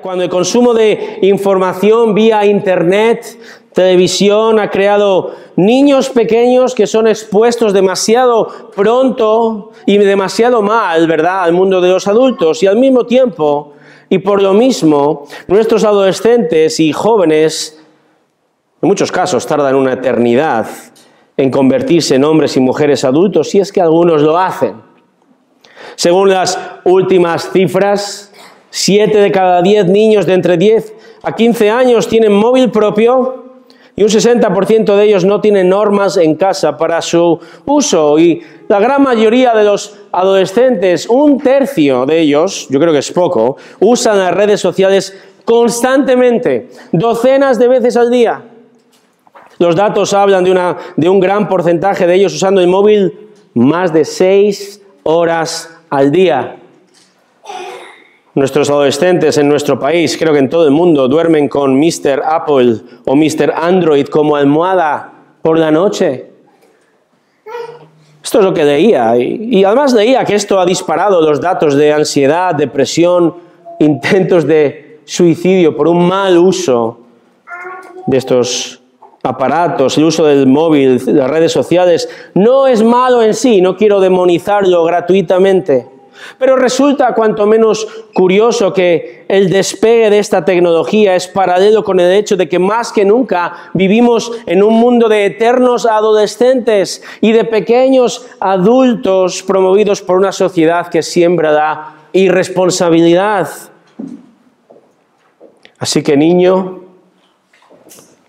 Cuando el consumo de información vía internet, televisión, ha creado niños pequeños que son expuestos demasiado pronto y demasiado mal, ¿verdad?, al mundo de los adultos. Y al mismo tiempo, y por lo mismo, nuestros adolescentes y jóvenes, en muchos casos, tardan una eternidad en convertirse en hombres y mujeres adultos, si es que algunos lo hacen. Según las últimas cifras, 7 de cada 10 niños de entre 10 a 15 años tienen móvil propio y un 60% de ellos no tienen normas en casa para su uso. Y la gran mayoría de los adolescentes, un tercio de ellos, yo creo que es poco, usan las redes sociales constantemente, docenas de veces al día. Los datos hablan de un gran porcentaje de ellos usando el móvil más de 6 horas al día. Nuestros adolescentes en nuestro país, creo que en todo el mundo, duermen con Mr. Apple o Mr. Android como almohada por la noche. Esto es lo que leía. Y además leía que esto ha disparado los datos de ansiedad, depresión, intentos de suicidio por un mal uso de estos aparatos, el uso del móvil, las redes sociales. No es malo en sí, no quiero demonizarlo gratuitamente. Pero resulta cuanto menos curioso que el despegue de esta tecnología es paralelo con el hecho de que más que nunca vivimos en un mundo de eternos adolescentes y de pequeños adultos promovidos por una sociedad que siembra la irresponsabilidad. Así que niño,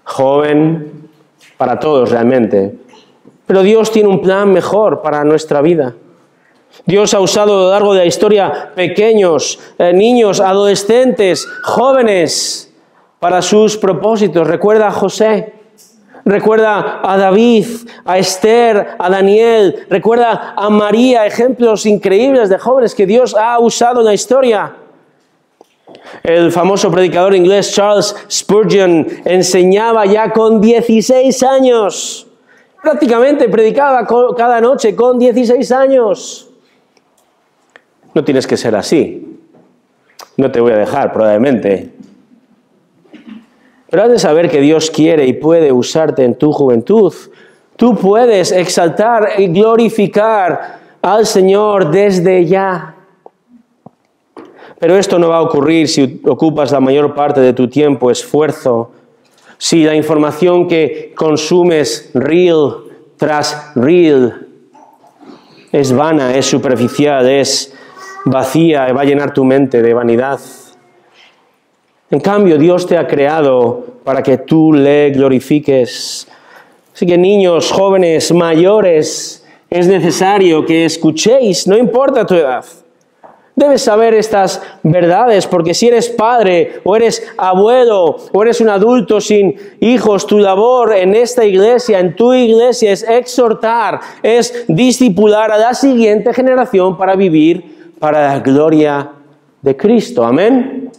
joven, para todos realmente. Pero Dios tiene un plan mejor para nuestra vida. Dios ha usado a lo largo de la historia pequeños, niños, adolescentes, jóvenes para sus propósitos. Recuerda a José, recuerda a David, a Esther, a Daniel, recuerda a María, ejemplos increíbles de jóvenes que Dios ha usado en la historia. El famoso predicador inglés Charles Spurgeon enseñaba ya con 16 años. Prácticamente predicaba cada noche con 16 años. No tienes que ser así. No te voy a dejar, probablemente. Pero has de saber que Dios quiere y puede usarte en tu juventud. Tú puedes exaltar y glorificar al Señor desde ya. Pero esto no va a ocurrir si ocupas la mayor parte de tu tiempo, esfuerzo, si la información que consumes reel tras reel es vana, es superficial, es vacía, va a llenar tu mente de vanidad. En cambio, Dios te ha creado para que tú le glorifiques. Así que niños, jóvenes, mayores, es necesario que escuchéis, no importa tu edad. Debes saber estas verdades, porque si eres padre, o eres abuelo, o eres un adulto sin hijos, tu labor en esta iglesia, en tu iglesia, es exhortar, es discipular a la siguiente generación para vivir para la gloria de Cristo. Amén.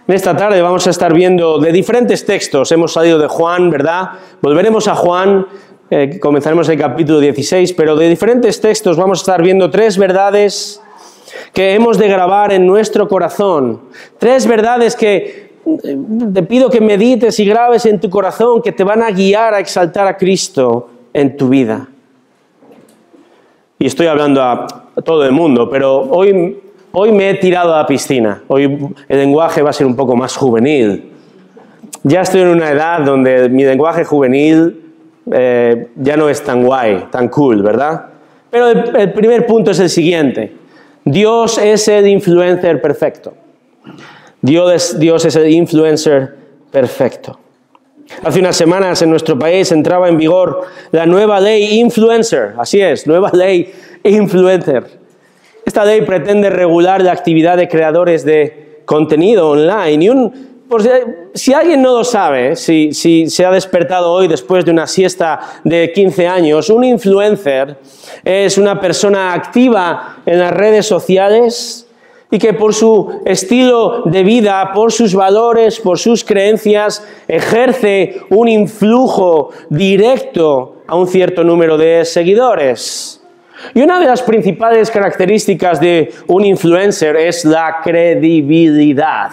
En esta tarde vamos a estar viendo de diferentes textos. Hemos salido de Juan, ¿verdad? Volveremos a Juan, comenzaremos el capítulo 16, pero de diferentes textos vamos a estar viendo 3 verdades que hemos de grabar en nuestro corazón. 3 verdades que te pido que medites y grabes en tu corazón, que te van a guiar a exaltar a Cristo en tu vida. Y estoy hablando a todo el mundo, pero hoy me he tirado a la piscina. Hoy el lenguaje va a ser un poco más juvenil. Ya estoy en una edad donde mi lenguaje juvenil ya no es tan guay, tan cool, ¿verdad? Pero el primer punto es el siguiente. Dios es el influencer perfecto. Dios es el influencer perfecto. Hace unas semanas en nuestro país entraba en vigor la nueva ley influencer. Así es, nueva ley influencer. Esta ley pretende regular la actividad de creadores de contenido online. Si alguien no lo sabe, si se ha despertado hoy después de una siesta de 15 años, un influencer es una persona activa en las redes sociales y que por su estilo de vida, por sus valores, por sus creencias, ejerce un influjo directo a un cierto número de seguidores. Y una de las principales características de un influencer es la credibilidad.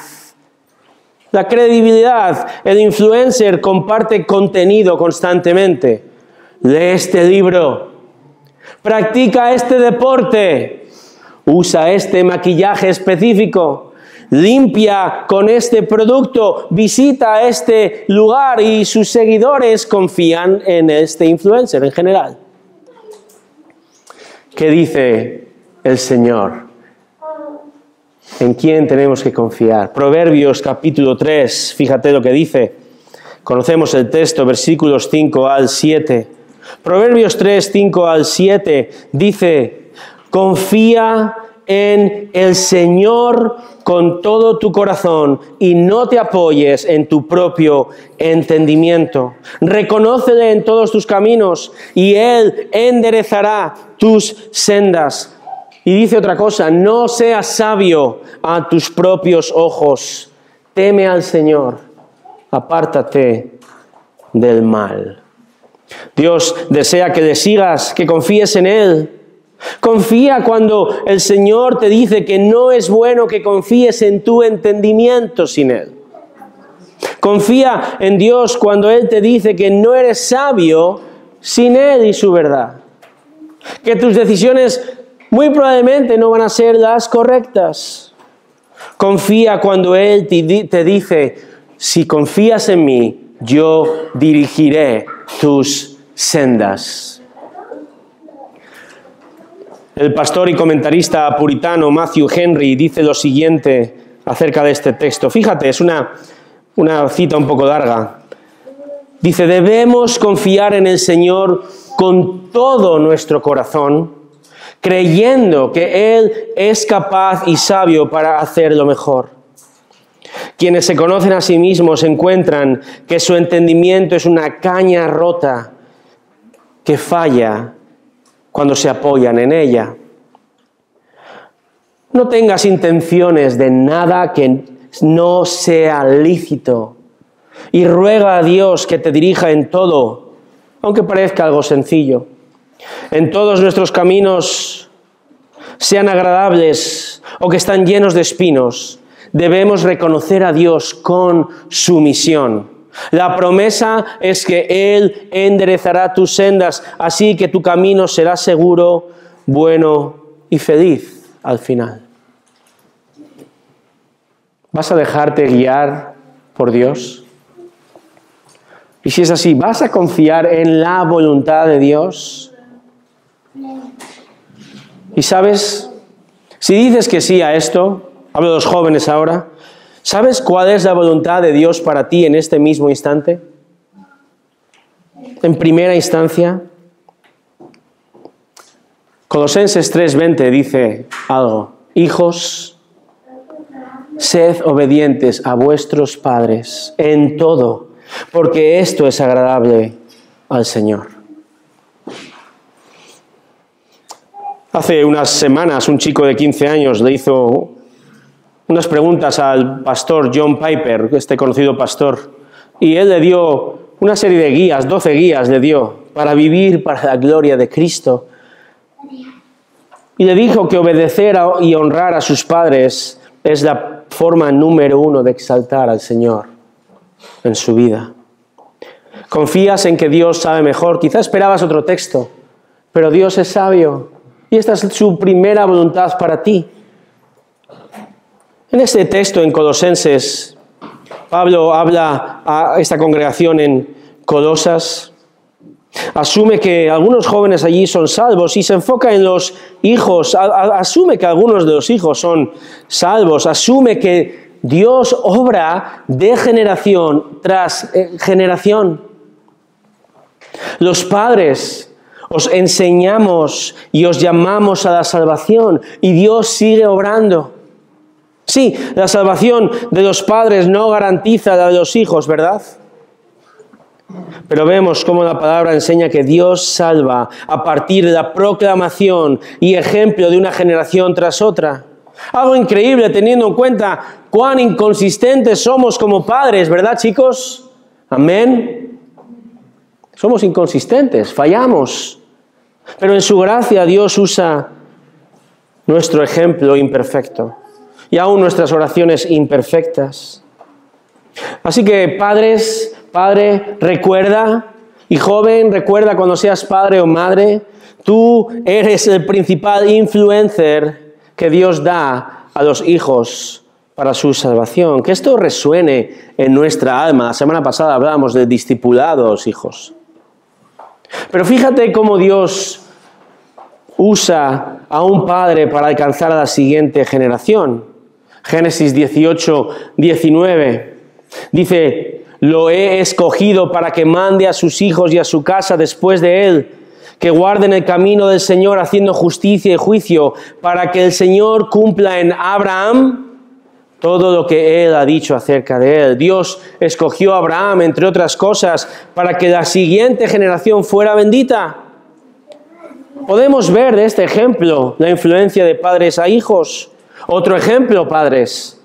La credibilidad. El influencer comparte contenido constantemente. Lee este libro. Practica este deporte. Usa este maquillaje específico. Limpia con este producto. Visita este lugar y sus seguidores confían en este influencer en general. ¿Qué dice el Señor? ¿En quién tenemos que confiar? Proverbios capítulo 3, fíjate lo que dice. Conocemos el texto, versículos 5 al 7. Proverbios 3, 5 al 7 dice, confía en el Señor con todo tu corazón y no te apoyes en tu propio entendimiento. Reconócele en todos tus caminos y Él enderezará tus sendas. Y dice otra cosa, no seas sabio a tus propios ojos. Teme al Señor, apártate del mal. Dios desea que le sigas, que confíes en Él. Confía cuando el Señor te dice que no es bueno que confíes en tu entendimiento sin Él. Confía en Dios cuando Él te dice que no eres sabio sin Él y su verdad. Que tus decisiones muy probablemente no van a ser las correctas. Confía cuando Él te dice, si confías en mí, yo dirigiré tus sendas. El pastor y comentarista puritano Matthew Henry dice lo siguiente acerca de este texto. Fíjate, es una cita un poco larga. Dice, debemos confiar en el Señor con todo nuestro corazón, creyendo que Él es capaz y sabio para hacer lo mejor. Quienes se conocen a sí mismos encuentran que su entendimiento es una caña rota que falla cuando se apoyan en ella. No tengas intenciones de nada que no sea lícito y ruega a Dios que te dirija en todo, aunque parezca algo sencillo. En todos nuestros caminos, sean agradables o que están llenos de espinos, debemos reconocer a Dios con sumisión. La promesa es que Él enderezará tus sendas, así que tu camino será seguro, bueno y feliz al final. ¿Vas a dejarte guiar por Dios? Y si es así, ¿vas a confiar en la voluntad de Dios? Y sabes, si dices que sí a esto, hablo de los jóvenes ahora, ¿sabes cuál es la voluntad de Dios para ti en este mismo instante? En primera instancia, Colosenses 3:20 dice algo. Hijos, sed obedientes a vuestros padres en todo, porque esto es agradable al Señor. Hace unas semanas un chico de 15 años le hizo unas preguntas al pastor John Piper, este conocido pastor, y él le dio una serie de guías, 12 guías le dio, para vivir para la gloria de Cristo. Y le dijo que obedecer y honrar a sus padres es la forma número 1 de exaltar al Señor en su vida. Confías en que Dios sabe mejor, quizás esperabas otro texto, pero Dios es sabio y esta es su primera voluntad para ti. En este texto en Colosenses, Pablo habla a esta congregación en Colosas, asume que algunos jóvenes allí son salvos y se enfoca en los hijos, asume que algunos de los hijos son salvos, asume que Dios obra de generación tras generación. Los padres os enseñamos y os llamamos a la salvación y Dios sigue obrando. Sí, la salvación de los padres no garantiza la de los hijos, ¿verdad? Pero vemos cómo la palabra enseña que Dios salva a partir de la proclamación y ejemplo de una generación tras otra. Algo increíble teniendo en cuenta cuán inconsistentes somos como padres, ¿verdad, chicos? Amén. Somos inconsistentes, fallamos. Pero en su gracia Dios usa nuestro ejemplo imperfecto y aún nuestras oraciones imperfectas. Así que padre, recuerda, y joven, recuerda cuando seas padre o madre, tú eres el principal influencer que Dios da a los hijos para su salvación. Que esto resuene en nuestra alma. La semana pasada hablábamos de discipulado a los hijos. Pero fíjate cómo Dios usa a un padre para alcanzar a la siguiente generación. Génesis 18, 19. Dice, lo he escogido para que mande a sus hijos y a su casa después de él, que guarden el camino del Señor haciendo justicia y juicio, para que el Señor cumpla en Abraham todo lo que él ha dicho acerca de él. Dios escogió a Abraham, entre otras cosas, para que la siguiente generación fuera bendita. Podemos ver de este ejemplo la influencia de padres a hijos. Otro ejemplo, padres.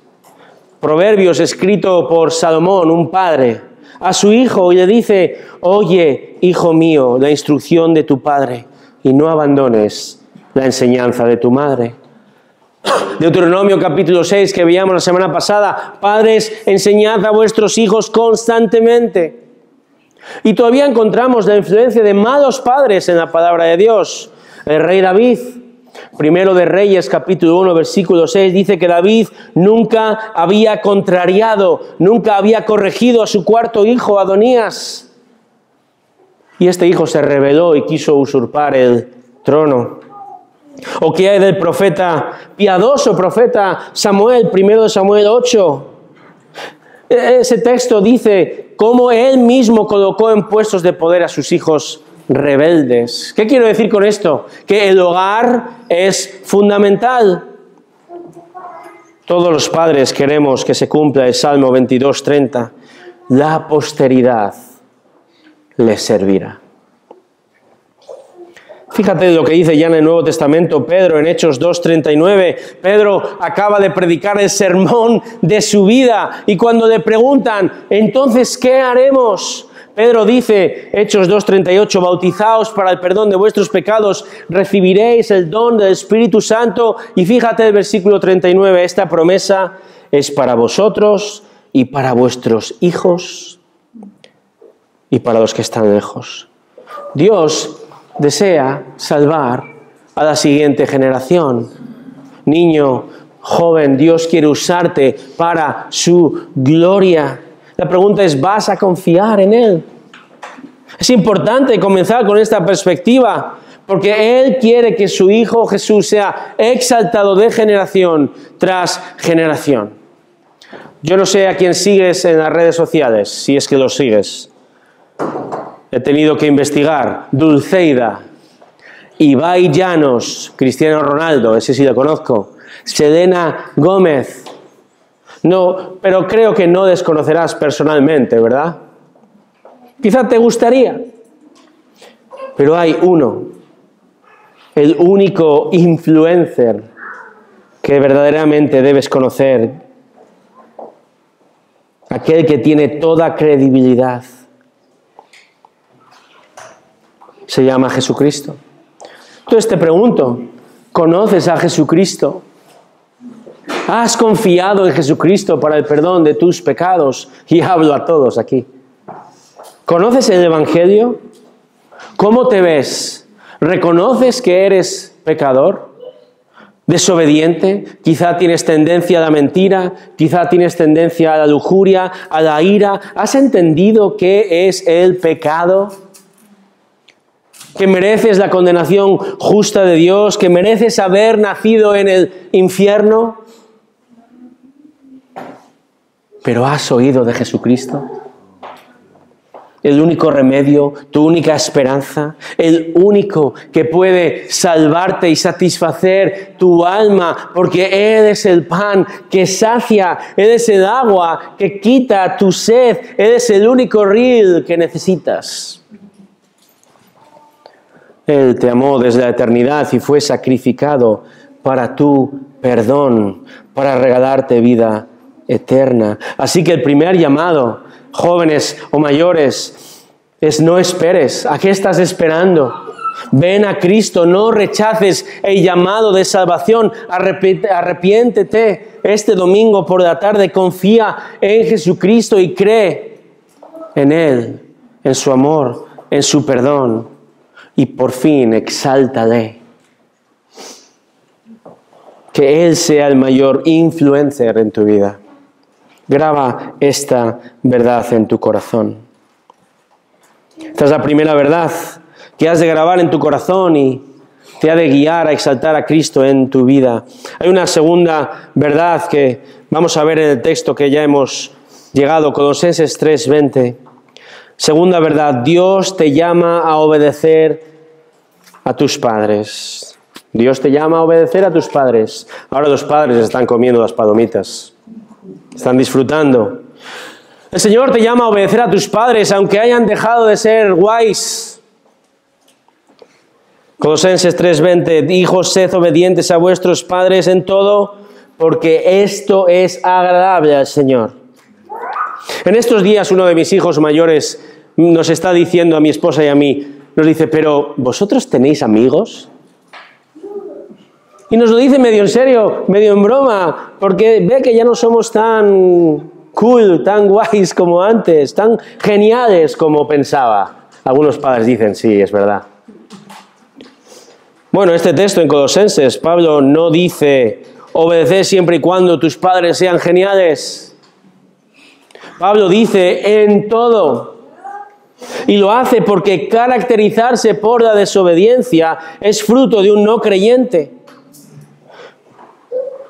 Proverbios escrito por Salomón, un padre, a su hijo y le dice, oye, hijo mío, la instrucción de tu padre y no abandones la enseñanza de tu madre. Deuteronomio capítulo 6 que veíamos la semana pasada, padres, enseñad a vuestros hijos constantemente. Y todavía encontramos la influencia de malos padres en la palabra de Dios. El rey David, primero de Reyes capítulo 1 versículo 6, dice que David nunca había contrariado, nunca había corregido a su cuarto hijo Adonías. Y este hijo se rebeló y quiso usurpar el trono. ¿O qué hay del profeta, piadoso profeta Samuel, primero de Samuel 8? Ese texto dice cómo él mismo colocó en puestos de poder a sus hijos rebeldes. ¿Qué quiero decir con esto? Que el hogar es fundamental. Todos los padres queremos que se cumpla el Salmo 22:30. La posteridad les servirá. Fíjate lo que dice ya en el Nuevo Testamento Pedro en Hechos 2:39. Pedro acaba de predicar el sermón de su vida y cuando le preguntan, entonces, ¿qué haremos? Pedro dice, Hechos 2:38, bautizaos para el perdón de vuestros pecados, recibiréis el don del Espíritu Santo. Y fíjate el versículo 39, esta promesa es para vosotros y para vuestros hijos y para los que están lejos. Dios desea salvar a la siguiente generación. Niño, joven, Dios quiere usarte para su gloria. La pregunta es, ¿vas a confiar en Él? Es importante comenzar con esta perspectiva, porque Él quiere que su Hijo Jesús sea exaltado de generación tras generación. Yo no sé a quién sigues en las redes sociales, si es que lo sigues. He tenido que investigar. Dulceida, Ibai Llanos, Cristiano Ronaldo, ese sí lo conozco, Selena Gómez. No, pero creo que no desconocerás personalmente, ¿verdad? Quizá te gustaría. Pero hay uno, el único influencer que verdaderamente debes conocer, aquel que tiene toda credibilidad. Se llama Jesucristo. Entonces te pregunto, ¿conoces a Jesucristo? ¿Has confiado en Jesucristo para el perdón de tus pecados? Y hablo a todos aquí. ¿Conoces el Evangelio? ¿Cómo te ves? ¿Reconoces que eres pecador? ¿Desobediente? Quizá tienes tendencia a la mentira, quizá tienes tendencia a la lujuria, a la ira. ¿Has entendido qué es el pecado? Que mereces la condenación justa de Dios, que mereces haber nacido en el infierno. Pero ¿has oído de Jesucristo? El único remedio, tu única esperanza, el único que puede salvarte y satisfacer tu alma, porque Él es el pan que sacia, Él es el agua que quita tu sed, Él es el único riel que necesitas. Él te amó desde la eternidad y fue sacrificado para tu perdón, para regalarte vida eterna. Así que el primer llamado, jóvenes o mayores, es no esperes. ¿A qué estás esperando? Ven a Cristo, no rechaces el llamado de salvación. Arrepiéntete este domingo por la tarde, confía en Jesucristo y cree en Él, en su amor, en su perdón. Y por fin exáltale. Que Él sea el mayor influencer en tu vida. Graba esta verdad en tu corazón. Esta es la primera verdad que has de grabar en tu corazón y te ha de guiar a exaltar a Cristo en tu vida. Hay una segunda verdad que vamos a ver en el texto que ya hemos llegado, Colosenses 3:20. Segunda verdad, Dios te llama a obedecer a tus padres. Dios te llama a obedecer a tus padres. Ahora los padres están comiendo las palomitas. Están disfrutando. El Señor te llama a obedecer a tus padres, aunque hayan dejado de ser guays. Colosenses 3:20, hijos, sed obedientes a vuestros padres en todo, porque esto es agradable al Señor. En estos días uno de mis hijos mayores nos está diciendo a mi esposa y a mí, nos dice, pero ¿vosotros tenéis amigos? Y nos lo dice medio en serio, medio en broma, porque ve que ya no somos tan cool, tan guays como antes, tan geniales como pensaba. Algunos padres dicen, sí, es verdad. Bueno, este texto en Colosenses, Pablo no dice, obedeced siempre y cuando tus padres sean geniales. Pablo dice, en todo. Y lo hace porque caracterizarse por la desobediencia es fruto de un no creyente.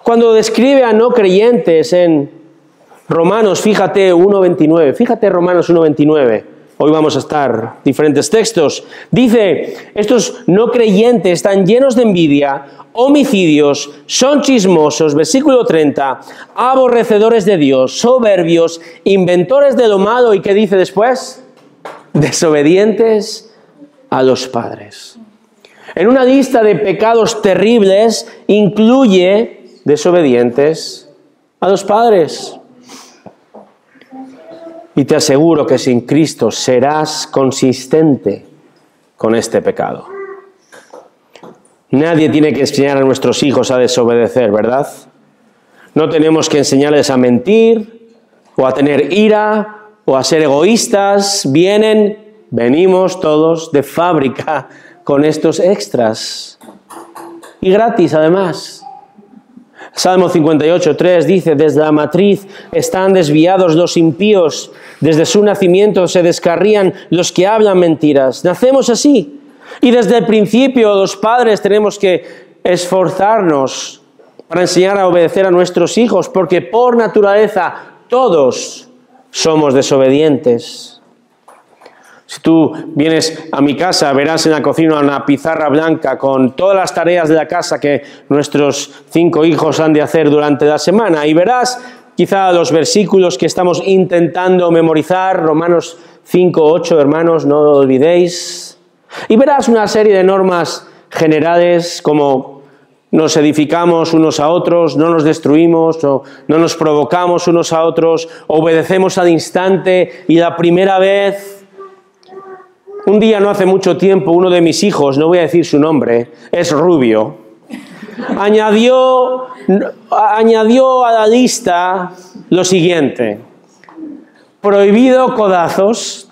Cuando describe a no creyentes en Romanos, fíjate 1:29, fíjate Romanos 1:29. Hoy vamos a estar diferentes textos. Dice, estos no creyentes están llenos de envidia, homicidios, son chismosos, versículo 30, aborrecedores de Dios, soberbios, inventores de lo malo. ¿Y qué dice después? Desobedientes a los padres. En una lista de pecados terribles incluye desobedientes a los padres. Y te aseguro que sin Cristo serás consistente con este pecado. Nadie tiene que enseñar a nuestros hijos a desobedecer, ¿verdad? No tenemos que enseñarles a mentir, o a tener ira, o a ser egoístas. Venimos todos de fábrica con estos extras. Y gratis, además. Salmo 58:3 dice, desde la matriz están desviados los impíos, desde su nacimiento se descarrían los que hablan mentiras. Nacemos así. Y desde el principio los padres tenemos que esforzarnos para enseñar a obedecer a nuestros hijos, porque por naturaleza todos somos desobedientes. Si tú vienes a mi casa, verás en la cocina una pizarra blanca con todas las tareas de la casa que nuestros 5 hijos han de hacer durante la semana. Y verás quizá los versículos que estamos intentando memorizar, Romanos 5:8, hermanos, no lo olvidéis. Y verás una serie de normas generales como nos edificamos unos a otros, no nos destruimos, o no nos provocamos unos a otros, obedecemos al instante y la primera vez. Un día, no hace mucho tiempo, uno de mis hijos, no voy a decir su nombre, es rubio, añadió a la lista lo siguiente: prohibido codazos,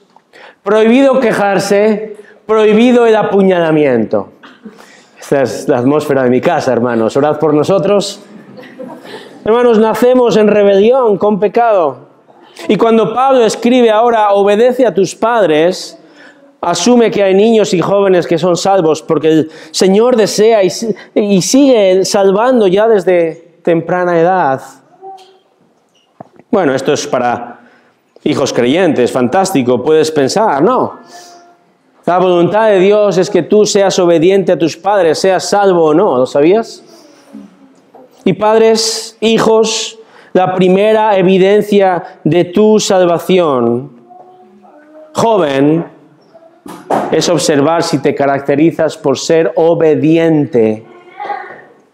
prohibido quejarse, prohibido el apuñalamiento. Esta es la atmósfera de mi casa, hermanos. Orad por nosotros. Hermanos, nacemos en rebelión con pecado. Y cuando Pablo escribe ahora, obedece a tus padres, asume que hay niños y jóvenes que son salvos porque el Señor desea y sigue salvando ya desde temprana edad. Bueno, esto es para hijos creyentes, fantástico, puedes pensar, no. La voluntad de Dios es que tú seas obediente a tus padres, seas salvo o no, ¿lo sabías? Y padres, hijos, la primera evidencia de tu salvación, joven, es observar si te caracterizas por ser obediente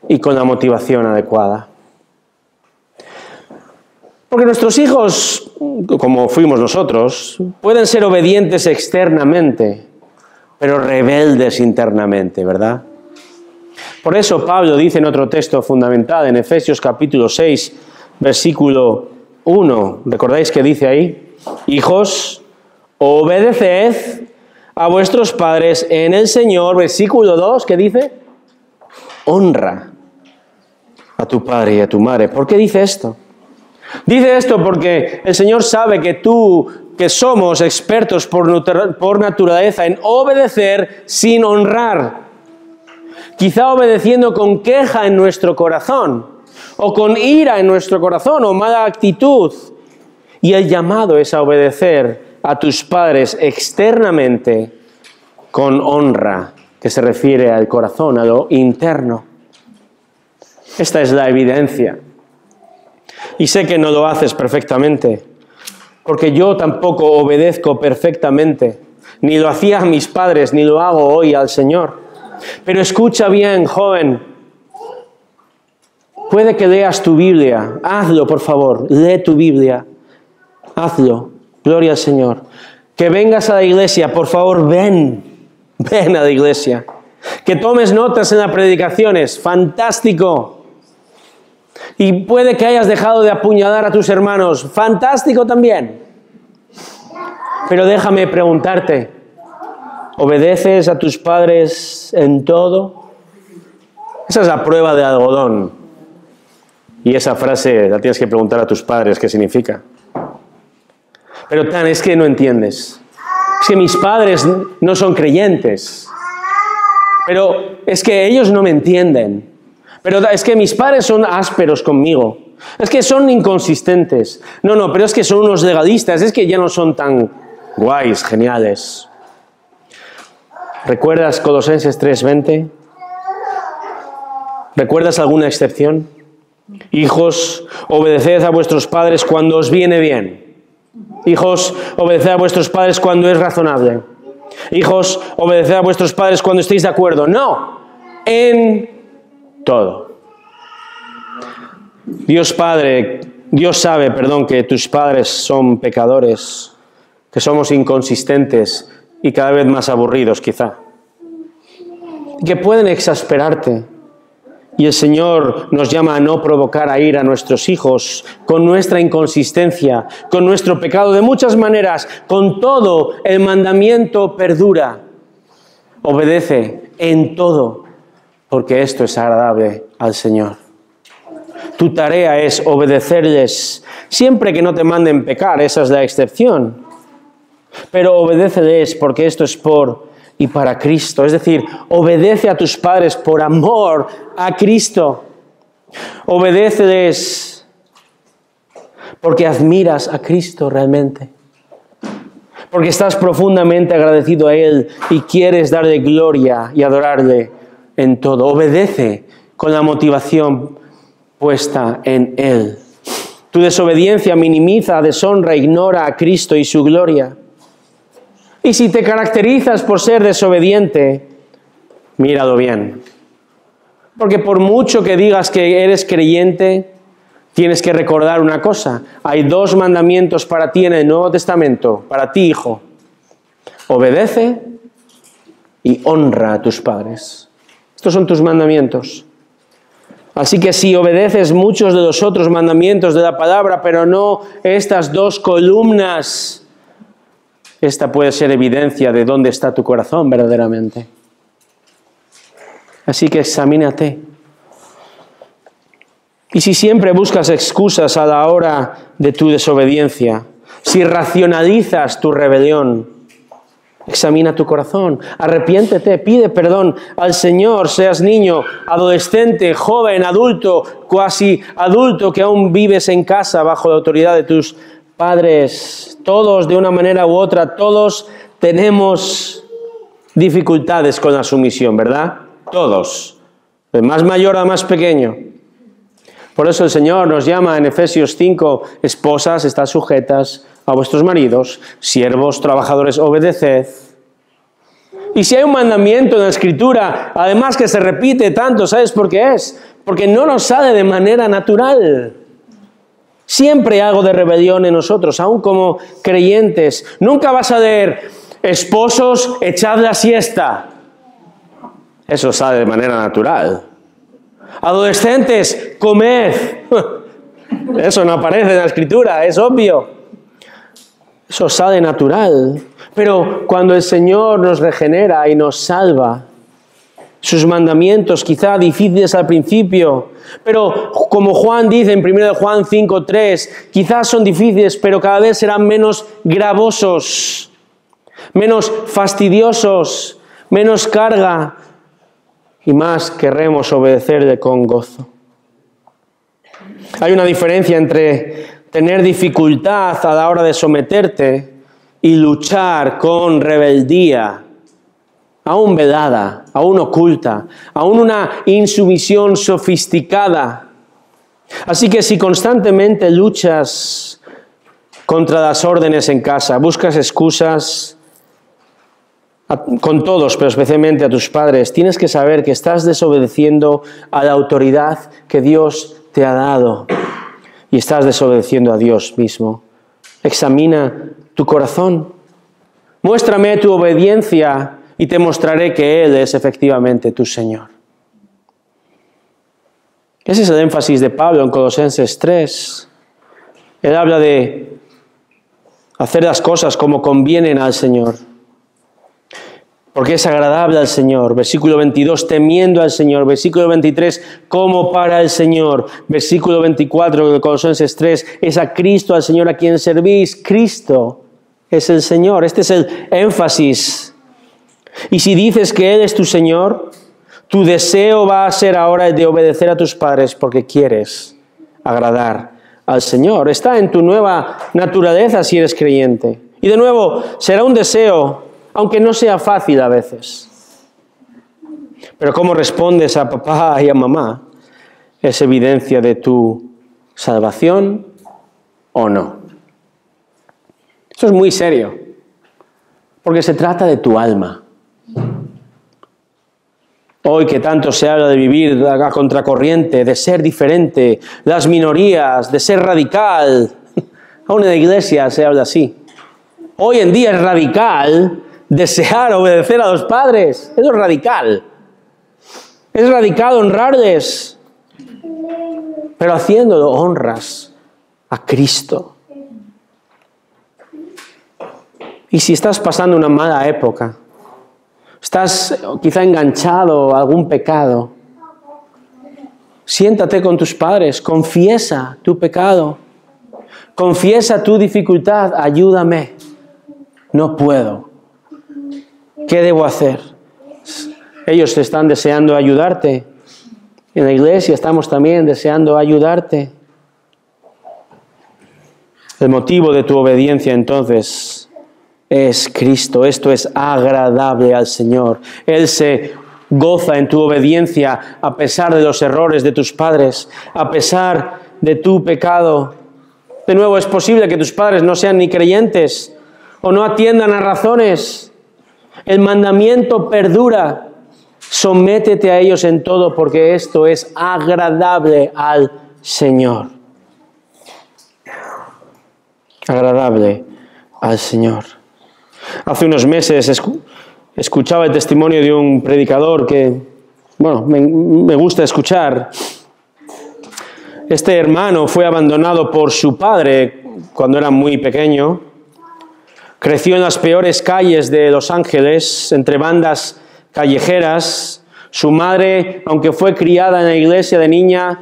y con la motivación adecuada. Porque nuestros hijos, como fuimos nosotros, pueden ser obedientes externamente, pero rebeldes internamente, ¿verdad? Por eso Pablo dice en otro texto fundamental, en Efesios capítulo 6, versículo 1, ¿recordáis que dice ahí? Hijos, obedeced a vuestros padres en el Señor. Versículo 2, ¿qué dice? Honra a tu padre y a tu madre. ¿Por qué dice esto? Dice esto porque el Señor sabe que somos expertos por naturaleza en obedecer sin honrar. Quizá obedeciendo con queja en nuestro corazón, o con ira en nuestro corazón, o mala actitud. Y el llamado es a obedecer a tus padres externamente con honra, que se refiere al corazón, a lo interno. Esta es la evidencia. Y sé que no lo haces perfectamente, porque yo tampoco obedezco perfectamente. Ni lo hacía a mis padres, ni lo hago hoy al Señor. Pero escucha bien, joven. Puede que leas tu Biblia. Hazlo, por favor. Lee tu Biblia. Hazlo. Gloria al Señor. Que vengas a la iglesia. Por favor, ven. Ven a la iglesia. Que tomes notas en las predicaciones. Fantástico. Y puede que hayas dejado de apuñalar a tus hermanos. Fantástico también. Pero déjame preguntarte. ¿Obedeces a tus padres en todo? Esa es la prueba de algodón. Y esa frase la tienes que preguntar a tus padres qué significa. Pero es que no entiendes. Es que mis padres no son creyentes. Pero es que ellos no me entienden. Pero es que mis padres son ásperos conmigo. Es que son inconsistentes. No, pero es que son unos legalistas. Es que ya no son tan guays, geniales. ¿Recuerdas Colosenses 3:20? ¿Recuerdas alguna excepción? Hijos, obedeced a vuestros padres cuando os viene bien. Hijos, obedeced a vuestros padres cuando es razonable. Hijos, obedeced a vuestros padres cuando estéis de acuerdo. No, en todo. Dios sabe, que tus padres son pecadores, que somos inconsistentes y cada vez más aburridos quizá, que pueden exasperarte. Y el Señor nos llama a no provocar a ira a nuestros hijos con nuestra inconsistencia, con nuestro pecado, de muchas maneras. Con todo, el mandamiento perdura. Obedece en todo, porque esto es agradable al Señor. Tu tarea es obedecerles, siempre que no te manden pecar, esa es la excepción. Pero obedéceles porque esto es por y para Cristo. Es decir, obedece a tus padres por amor a Cristo. Obedéceles porque admiras a Cristo realmente. Porque estás profundamente agradecido a Él y quieres darle gloria y adorarle en todo. Obedece con la motivación puesta en Él. Tu desobediencia minimiza, deshonra, ignora a Cristo y su gloria. Y si te caracterizas por ser desobediente, míralo bien. Porque por mucho que digas que eres creyente, tienes que recordar una cosa. Hay 2 mandamientos para ti en el Nuevo Testamento, para ti, hijo. Obedece y honra a tus padres. Estos son tus mandamientos. Así que si obedeces muchos de los otros mandamientos de la palabra, pero no estas 2 columnas, esta puede ser evidencia de dónde está tu corazón verdaderamente. Así que examínate. Y si siempre buscas excusas a la hora de tu desobediencia, si racionalizas tu rebelión, examina tu corazón, arrepiéntete, pide perdón al Señor, seas niño, adolescente, joven, adulto, cuasi adulto que aún vives en casa bajo la autoridad de tus padres. Todos, de una manera u otra, todos tenemos dificultades con la sumisión, ¿verdad? Todos, de más mayor a más pequeño. Por eso el Señor nos llama en Efesios 5, esposas, estad sujetas a vuestros maridos, siervos, trabajadores, obedeced. Y si hay un mandamiento en la Escritura, además que se repite tanto, ¿sabes por qué es? Porque no nos sale de manera natural. Siempre hay algo de rebelión en nosotros, aún como creyentes. Nunca vas a leer, esposos, echad la siesta. Eso sale de manera natural. Adolescentes, comed. Eso no aparece en la Escritura, es obvio. Eso sale natural. Pero cuando el Señor nos regenera y nos salva, sus mandamientos quizá difíciles al principio, pero como Juan dice en 1 Juan 5:3, quizás son difíciles, pero cada vez serán menos gravosos, menos fastidiosos, menos carga, y más querremos obedecerle con gozo. Hay una diferencia entre tener dificultad a la hora de someterte y luchar con rebeldía, aún velada, aún oculta, aún una insumisión sofisticada. Así que si constantemente luchas contra las órdenes en casa, buscas excusas con todos, pero especialmente a tus padres, tienes que saber que estás desobedeciendo a la autoridad que Dios te ha dado y estás desobedeciendo a Dios mismo. Examina tu corazón. Muéstrame tu obediencia y te mostraré que Él es efectivamente tu Señor. Ese es el énfasis de Pablo en Colosenses 3. Él habla de hacer las cosas como convienen al Señor, porque es agradable al Señor. Versículo 22, temiendo al Señor. Versículo 23, como para el Señor. Versículo 24 de Colosenses 3, es a Cristo, al Señor a quien servís. Cristo es el Señor. Este es el énfasis. Y si dices que Él es tu Señor, tu deseo va a ser ahora de obedecer a tus padres porque quieres agradar al Señor. Está en tu nueva naturaleza si eres creyente. Y de nuevo, será un deseo, aunque no sea fácil a veces. Pero cómo respondes a papá y a mamá es evidencia de tu salvación o no. Esto es muy serio, porque se trata de tu alma. Hoy que tanto se habla de vivir a contracorriente, de ser diferente, las minorías, de ser radical, aún en la iglesia se habla así. Hoy en día es radical desear obedecer a los padres. Eso es radical. Es radical honrarles, pero haciéndolo honras a Cristo. Y si estás pasando una mala época, estás quizá enganchado a algún pecado, siéntate con tus padres, confiesa tu pecado, confiesa tu dificultad, ayúdame, no puedo. ¿Qué debo hacer? Ellos están deseando ayudarte. En la iglesia estamos también deseando ayudarte. El motivo de tu obediencia entonces es Cristo. Esto es agradable al Señor. Él se goza en tu obediencia a pesar de los errores de tus padres, a pesar de tu pecado. De nuevo, es posible que tus padres no sean ni creyentes o no atiendan a razones. El mandamiento perdura. Sométete a ellos en todo porque esto es agradable al Señor. Agradable al Señor. Hace unos meses escuchaba el testimonio de un predicador que, me gusta escuchar. Este hermano fue abandonado por su padre cuando era muy pequeño. Creció en las peores calles de Los Ángeles, entre bandas callejeras. Su madre, aunque fue criada en la iglesia de niña,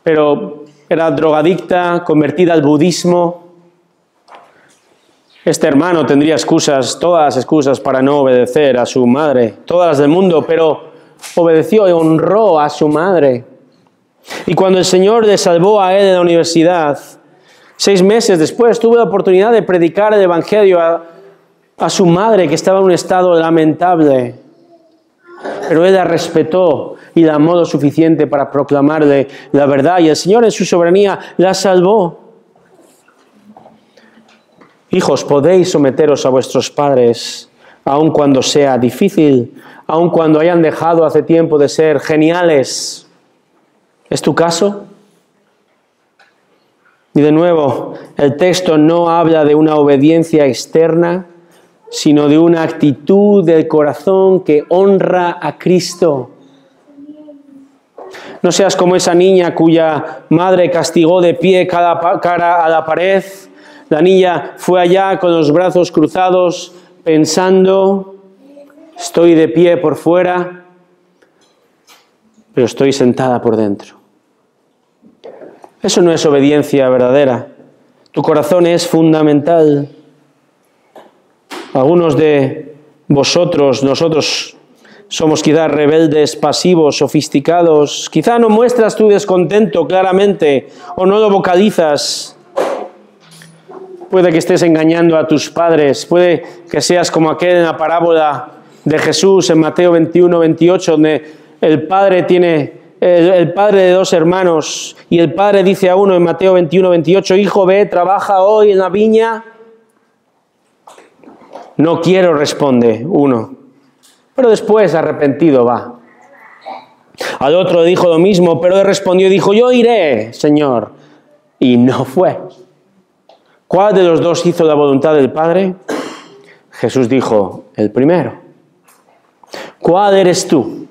pero era drogadicta, convertida al budismo. Este hermano tendría excusas, todas las excusas para no obedecer a su madre, todas las del mundo, pero obedeció y honró a su madre. Y cuando el Señor le salvó a él en la universidad, 6 meses después tuvo la oportunidad de predicar el Evangelio a su madre, que estaba en un estado lamentable. Pero él la respetó y la amó lo suficiente para proclamarle la verdad. Y el Señor en su soberanía la salvó. Hijos, podéis someteros a vuestros padres, aun cuando sea difícil, aun cuando hayan dejado hace tiempo de ser geniales. ¿Es tu caso? Y de nuevo, el texto no habla de una obediencia externa, sino de una actitud del corazón que honra a Cristo. No seas como esa niña cuya madre castigó de pie cara a la pared. La niña fue allá con los brazos cruzados, pensando, estoy de pie por fuera, pero estoy sentada por dentro. Eso no es obediencia verdadera. Tu corazón es fundamental. Algunos de nosotros, somos quizás rebeldes, pasivos, sofisticados. Quizá no muestras tu descontento claramente o no lo vocalizas. Puede que estés engañando a tus padres. Puede que seas como aquel en la parábola de Jesús en Mateo 21, 28, donde el padre de dos hermanos y el padre dice a uno en Mateo 21, 28, hijo, ve, trabaja hoy en la viña. No quiero, responde uno, pero después arrepentido va. Al otro dijo lo mismo, pero él respondió y dijo, yo iré, Señor, y no fue. ¿Cuál de los dos hizo la voluntad del Padre? Jesús dijo, el primero. ¿Cuál eres tú?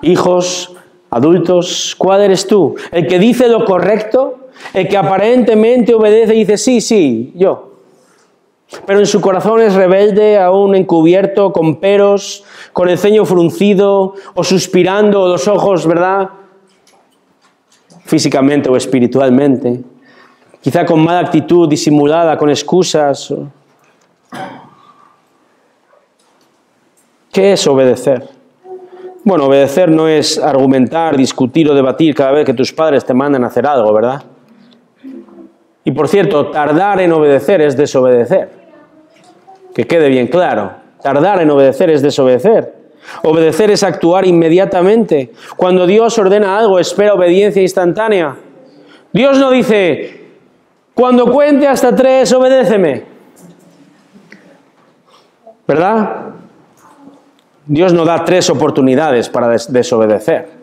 Hijos, adultos, ¿cuál eres tú? ¿El que dice lo correcto? ¿El que aparentemente obedece y dice, sí, yo? Pero en su corazón es rebelde, aún encubierto, con peros, con el ceño fruncido, o suspirando, o los ojos, ¿verdad? Físicamente o espiritualmente. Quizá con mala actitud, disimulada, con excusas. ¿Qué es obedecer? Bueno, obedecer no es argumentar, discutir o debatir cada vez que tus padres te mandan a hacer algo, ¿verdad? Y por cierto, tardar en obedecer es desobedecer. Que quede bien claro. Tardar en obedecer es desobedecer. Obedecer es actuar inmediatamente. Cuando Dios ordena algo, espera obediencia instantánea. Dios no dice, cuando cuente hasta 3, obedéceme. ¿Verdad? Dios no da 3 oportunidades para desobedecer.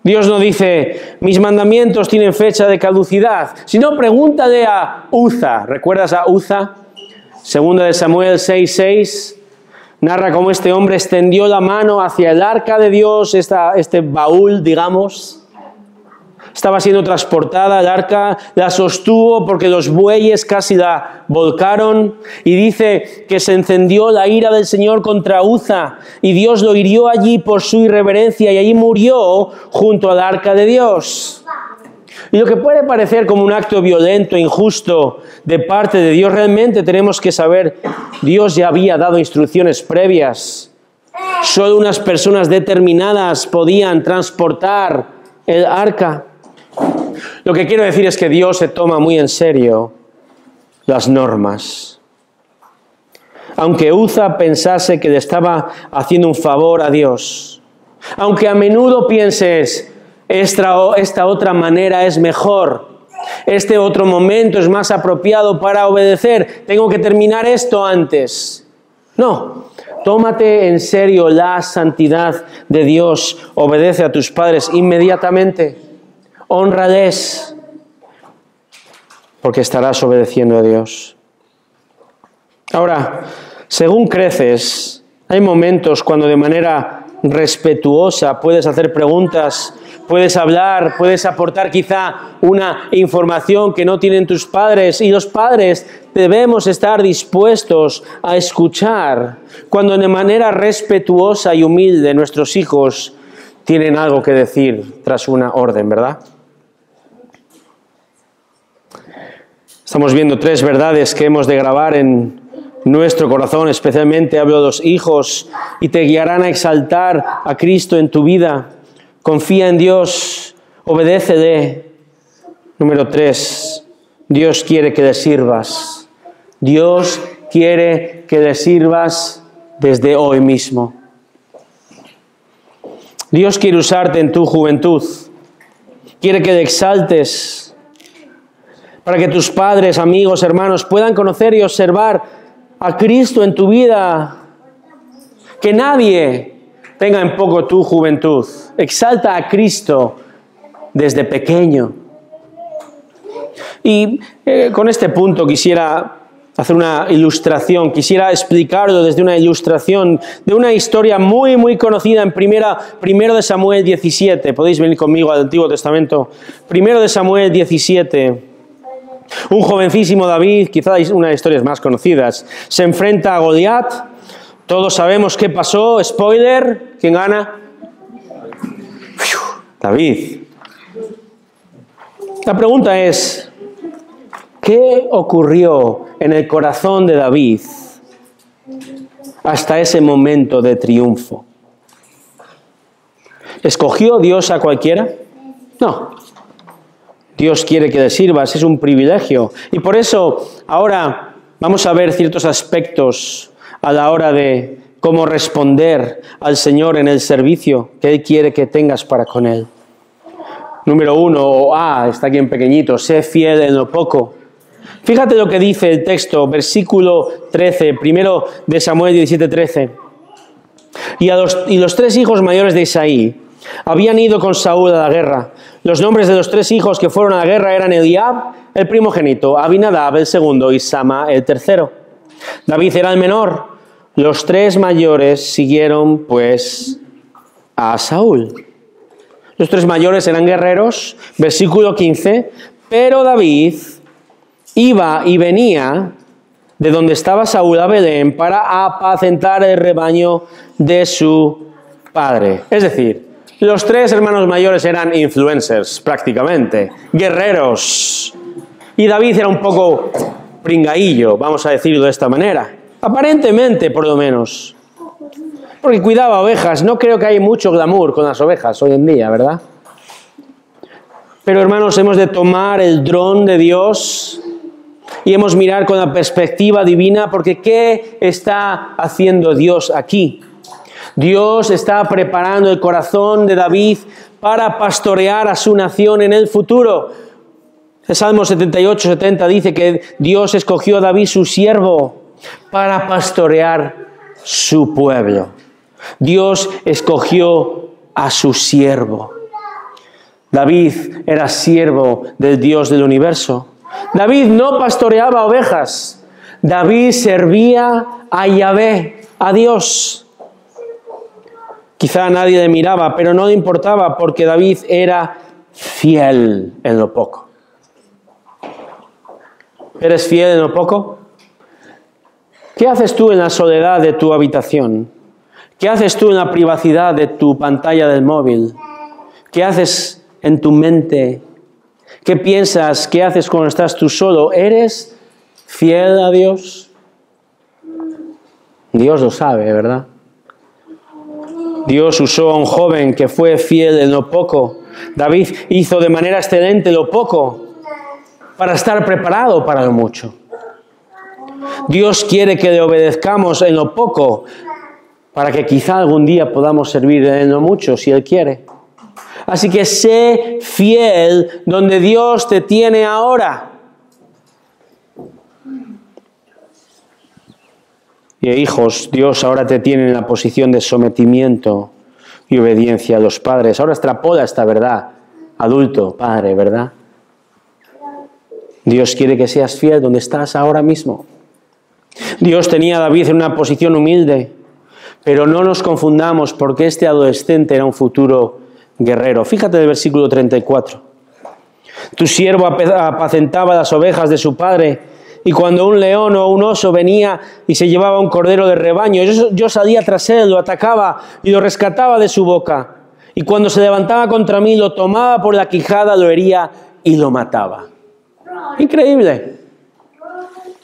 Dios no dice, mis mandamientos tienen fecha de caducidad. Sino pregúntale a Uza. ¿Recuerdas a Uza? Segunda de Samuel 6:6. Narra cómo este hombre extendió la mano hacia el arca de Dios, este baúl, digamos. Estaba siendo transportada el arca, la sostuvo porque los bueyes casi la volcaron. Y dice que se encendió la ira del Señor contra Uza. Y Dios lo hirió allí por su irreverencia y allí murió junto al arca de Dios. Y lo que puede parecer como un acto violento, injusto de parte de Dios, realmente tenemos que saber, Dios ya había dado instrucciones previas. Solo unas personas determinadas podían transportar el arca. Lo que quiero decir es que Dios se toma muy en serio las normas. Aunque Uza pensase que le estaba haciendo un favor a Dios, aunque a menudo pienses, esta otra manera es mejor, este otro momento es más apropiado para obedecer, tengo que terminar esto antes. No, tómate en serio la santidad de Dios, obedece a tus padres inmediatamente, hónrales, porque estarás obedeciendo a Dios. Ahora, según creces, hay momentos cuando de manera respetuosa puedes hacer preguntas, puedes hablar, puedes aportar quizá una información que no tienen tus padres, y los padres debemos estar dispuestos a escuchar cuando de manera respetuosa y humilde nuestros hijos tienen algo que decir tras una orden, ¿verdad? Estamos viendo 3 verdades que hemos de grabar en nuestro corazón, especialmente hablo de los hijos, y te guiarán a exaltar a Cristo en tu vida. Confía en Dios, obedécele. Número 3, Dios quiere que le sirvas. Dios quiere que le sirvas desde hoy mismo. Dios quiere usarte en tu juventud. Quiere que le exaltes para que tus padres, amigos, hermanos puedan conocer y observar a Cristo en tu vida. Que nadie tenga en poco tu juventud. Exalta a Cristo desde pequeño. Y con este punto quisiera hacer una ilustración. Quisiera explicarlo desde una ilustración de una historia muy, muy conocida en primero de Samuel 17. Podéis venir conmigo al Antiguo Testamento. Primero de Samuel 17. Un jovencísimo David, quizás una de las historias más conocidas, se enfrenta a Goliat. Todos sabemos qué pasó. Spoiler, ¿quién gana? David. La pregunta es, ¿qué ocurrió en el corazón de David hasta ese momento de triunfo? ¿Escogió Dios a cualquiera? No. Dios quiere que le sirvas, es un privilegio. Y por eso ahora vamos a ver ciertos aspectos a la hora de cómo responder al Señor en el servicio que Él quiere que tengas para con Él. Número 1, o A, está aquí en pequeñito, sé fiel en lo poco. Fíjate lo que dice el texto, versículo 13, primero de Samuel 17:13. Y los 3 hijos mayores de Isaí habían ido con Saúl a la guerra. Los nombres de los 3 hijos que fueron a la guerra eran Eliab, el primogénito, Abinadab, el segundo, y Sama, el tercero. David era el menor. Los 3 mayores siguieron, pues, a Saúl. Los 3 mayores eran guerreros, versículo 15, pero David iba y venía de donde estaba Saúl a Belén para apacentar el rebaño de su padre. Es decir, los 3 hermanos mayores eran influencers, prácticamente, guerreros. Y David era un poco pringaillo, vamos a decirlo de esta manera. Aparentemente, por lo menos. Porque cuidaba ovejas. No creo que haya mucho glamour con las ovejas hoy en día, ¿verdad? Pero hermanos, hemos de tomar el dron de Dios y hemos de mirar con la perspectiva divina, porque ¿qué está haciendo Dios aquí? Dios está preparando el corazón de David para pastorear a su nación en el futuro. El Salmo 78-70 dice que Dios escogió a David, su siervo, para pastorear su pueblo. Dios escogió a su siervo. David era siervo del Dios del universo. David no pastoreaba ovejas. David servía a Yahvé, a Dios. Quizá nadie le miraba, pero no le importaba porque David era fiel en lo poco. ¿Eres fiel en lo poco? ¿Qué haces tú en la soledad de tu habitación? ¿Qué haces tú en la privacidad de tu pantalla del móvil? ¿Qué haces en tu mente? ¿Qué piensas? ¿Qué haces cuando estás tú solo? ¿Eres fiel a Dios? Dios lo sabe, ¿verdad? Dios usó a un joven que fue fiel en lo poco. David hizo de manera excelente lo poco para estar preparado para lo mucho. Dios quiere que le obedezcamos en lo poco para que quizá algún día podamos servir en lo mucho, si Él quiere. Así que sé fiel donde Dios te tiene ahora. Y hijos, Dios ahora te tiene en la posición de sometimiento y obediencia a los padres. Ahora extrapola esta verdad. Adulto, padre, ¿verdad? Dios quiere que seas fiel donde estás ahora mismo. Dios tenía a David en una posición humilde, pero no nos confundamos porque este adolescente era un futuro guerrero. Fíjate el versículo 34. Tu siervo apacentaba las ovejas de su padre, y cuando un león o un oso venía y se llevaba un cordero de rebaño, yo salía tras él, lo atacaba y lo rescataba de su boca. Y cuando se levantaba contra mí, lo tomaba por la quijada, lo hería y lo mataba. Increíble.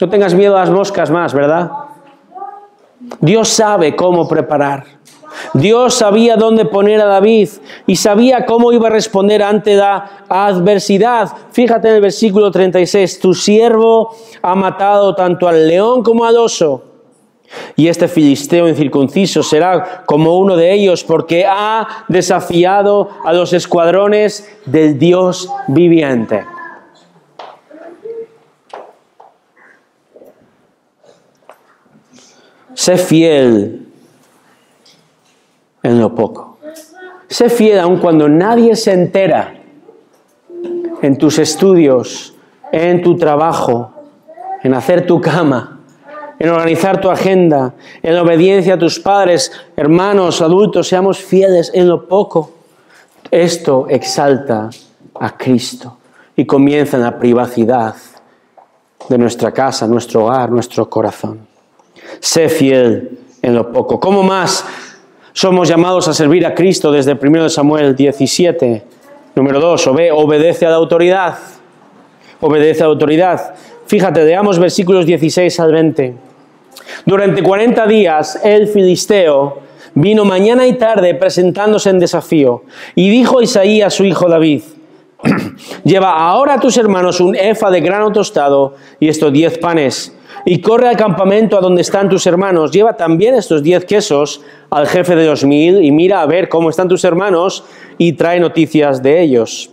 No tengas miedo a las moscas más, ¿verdad? Dios sabe cómo preparar. Dios sabía dónde poner a David y sabía cómo iba a responder ante la adversidad. Fíjate en el versículo 36. Tu siervo ha matado tanto al león como al oso. Y este filisteo incircunciso será como uno de ellos, porque ha desafiado a los escuadrones del Dios viviente. Sé fiel en lo poco. Sé fiel aun cuando nadie se entera, en tus estudios, en tu trabajo, en hacer tu cama, en organizar tu agenda, en la obediencia a tus padres, hermanos, adultos, seamos fieles en lo poco. Esto exalta a Cristo y comienza en la privacidad de nuestra casa, nuestro hogar, nuestro corazón. Sé fiel en lo poco. ¿Cómo más somos llamados a servir a Cristo desde 1 Samuel 17? Número 2, obedece a la autoridad. Obedece a la autoridad. Fíjate, leamos versículos 16 al 20. Durante 40 días el filisteo vino mañana y tarde presentándose en desafío. Y dijo Isaí a su hijo David: lleva ahora a tus hermanos un efa de grano tostado y estos 10 panes, y corre al campamento a donde están tus hermanos. Lleva también estos 10 quesos al jefe de 2000 y mira a ver cómo están tus hermanos y trae noticias de ellos.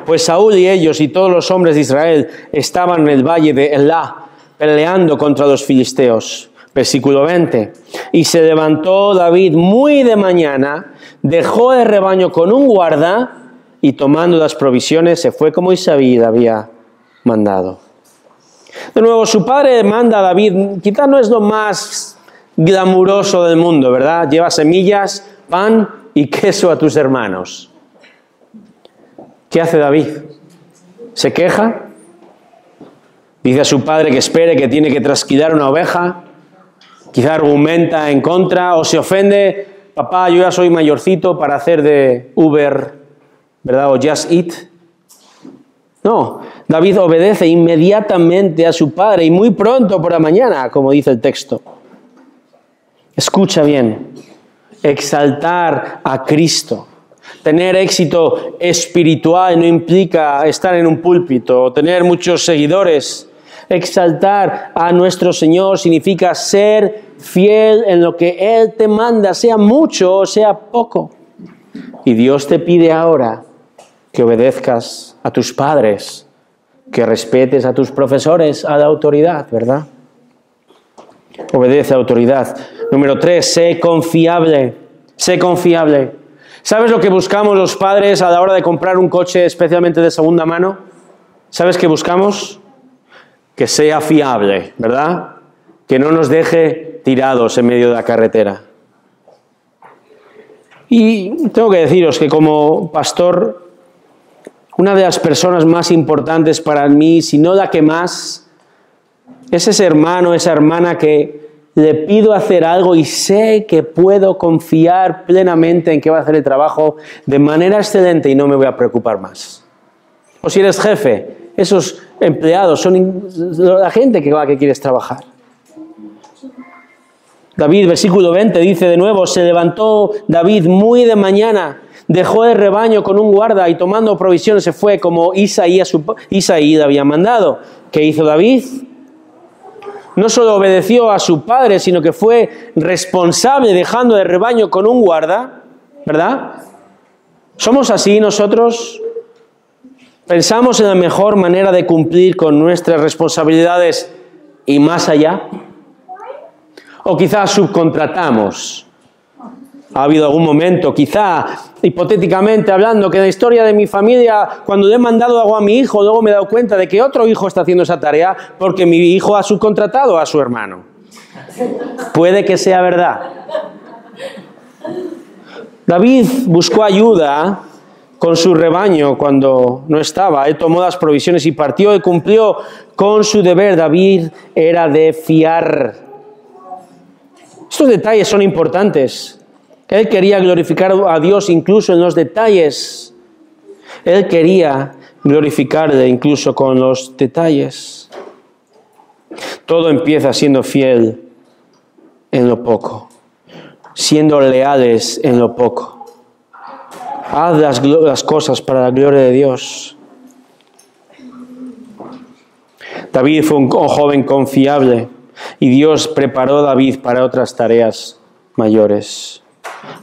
Pues Saúl y ellos y todos los hombres de Israel estaban en el valle de Elá peleando contra los filisteos. Versículo 20. Y se levantó David muy de mañana, dejó el rebaño con un guarda y tomando las provisiones se fue como Isaí le había mandado. De nuevo, su padre manda a David, quizás no es lo más glamuroso del mundo, ¿verdad? Lleva semillas, pan y queso a tus hermanos. ¿Qué hace David? ¿Se queja? Dice a su padre que espere, que tiene que trasquilar una oveja. Quizá argumenta en contra o se ofende. Papá, yo ya soy mayorcito para hacer de Uber, ¿verdad? O Just Eat. No, David obedece inmediatamente a su padre y muy pronto por la mañana, como dice el texto. Escucha bien, exaltar a Cristo. Tener éxito espiritual no implica estar en un púlpito o tener muchos seguidores. Exaltar a nuestro Señor significa ser fiel en lo que Él te manda, sea mucho o sea poco. Y Dios te pide ahora que obedezcas a tus padres, que respetes a tus profesores, a la autoridad, ¿verdad? Obedece a la autoridad. Número 3, sé confiable. Sé confiable. ¿Sabes lo que buscamos los padres a la hora de comprar un coche, especialmente de segunda mano? ¿Sabes qué buscamos? Que sea fiable, ¿verdad? Que no nos deje tirados en medio de la carretera. Y tengo que deciros que como pastor, una de las personas más importantes para mí, si no la que más, es ese hermano, esa hermana que le pido hacer algo y sé que puedo confiar plenamente en que va a hacer el trabajo de manera excelente y no me voy a preocupar más. O si eres jefe, esos empleados son la gente que quieres trabajar. David, versículo 20, dice de nuevo: se levantó David muy de mañana, dejó el rebaño con un guarda y tomando provisiones se fue como Isaí le había mandado. ¿Qué hizo David? No solo obedeció a su padre, sino que fue responsable dejando el rebaño con un guarda, ¿verdad? ¿Somos así nosotros? ¿Pensamos en la mejor manera de cumplir con nuestras responsabilidades y más allá? ¿O quizás subcontratamos? Ha habido algún momento, quizá hipotéticamente hablando, que en la historia de mi familia, cuando le he mandado algo a mi hijo, luego me he dado cuenta de que otro hijo está haciendo esa tarea porque mi hijo ha subcontratado a su hermano. Puede que sea verdad. David buscó ayuda con su rebaño cuando no estaba. Él tomó las provisiones y partió y cumplió con su deber. David era de fiar. Estos detalles son importantes. Él quería glorificar a Dios incluso en los detalles. Él quería glorificarle incluso con los detalles. Todo empieza siendo fiel en lo poco, siendo leales en lo poco. Haz las cosas para la gloria de Dios. David fue un joven confiable y Dios preparó a David para otras tareas mayores.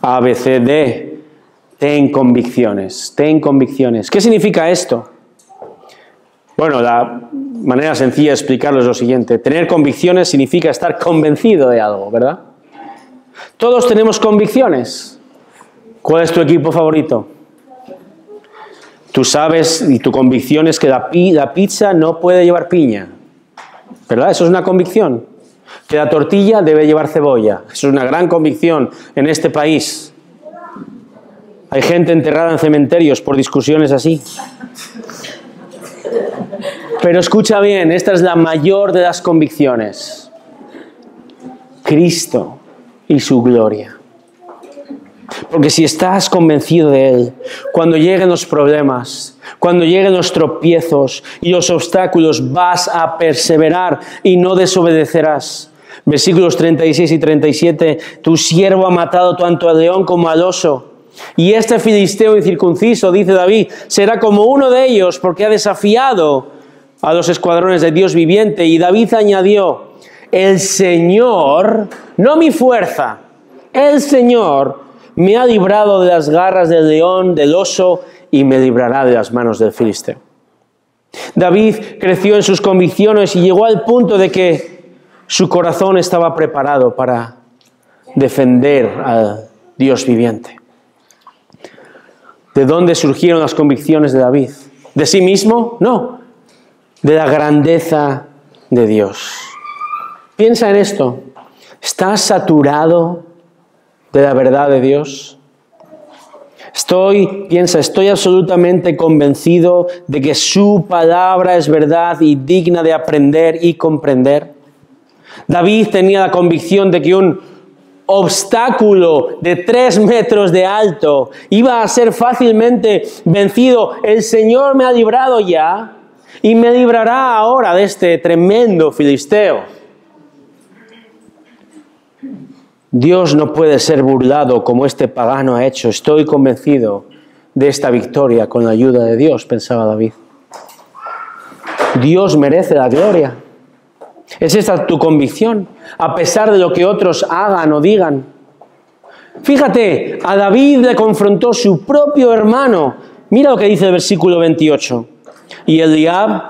A, B, C, D. Ten convicciones, ten convicciones. ¿Qué significa esto? Bueno, la manera sencilla de explicarlo es lo siguiente. Tener convicciones significa estar convencido de algo, ¿verdad? Todos tenemos convicciones. ¿Cuál es tu equipo favorito? Tú sabes y tu convicción es que la pizza no puede llevar piña. ¿Verdad? Eso es una convicción. Que la tortilla debe llevar cebolla. Eso es una gran convicción en este país. Hay gente enterrada en cementerios por discusiones así. Pero escucha bien, esta es la mayor de las convicciones. Cristo y su gloria. Porque si estás convencido de Él, cuando lleguen los problemas, cuando lleguen los tropiezos y los obstáculos, vas a perseverar y no desobedecerás. Versículos 36 y 37, tu siervo ha matado tanto al león como al oso. Y este filisteo incircunciso, dice David, será como uno de ellos porque ha desafiado a los escuadrones de Dios viviente. Y David añadió, el Señor, no mi fuerza, el Señor me ha librado de las garras del león, del oso, y me librará de las manos del filisteo. David creció en sus convicciones y llegó al punto de que su corazón estaba preparado para defender al Dios viviente. ¿De dónde surgieron las convicciones de David? ¿De sí mismo? No. De la grandeza de Dios. Piensa en esto. ¿Estás saturado de la verdad de Dios? Estoy absolutamente convencido de que su palabra es verdad y digna de aprender y comprender. David tenía la convicción de que un obstáculo de 3 metros de alto iba a ser fácilmente vencido. El Señor me ha librado ya y me librará ahora de este tremendo filisteo. Dios no puede ser burlado como este pagano ha hecho. Estoy convencido de esta victoria con la ayuda de Dios, pensaba David. Dios merece la gloria. ¿Es esta tu convicción? A pesar de lo que otros hagan o digan. Fíjate, a David le confrontó su propio hermano. Mira lo que dice el versículo 28. Y Eliab,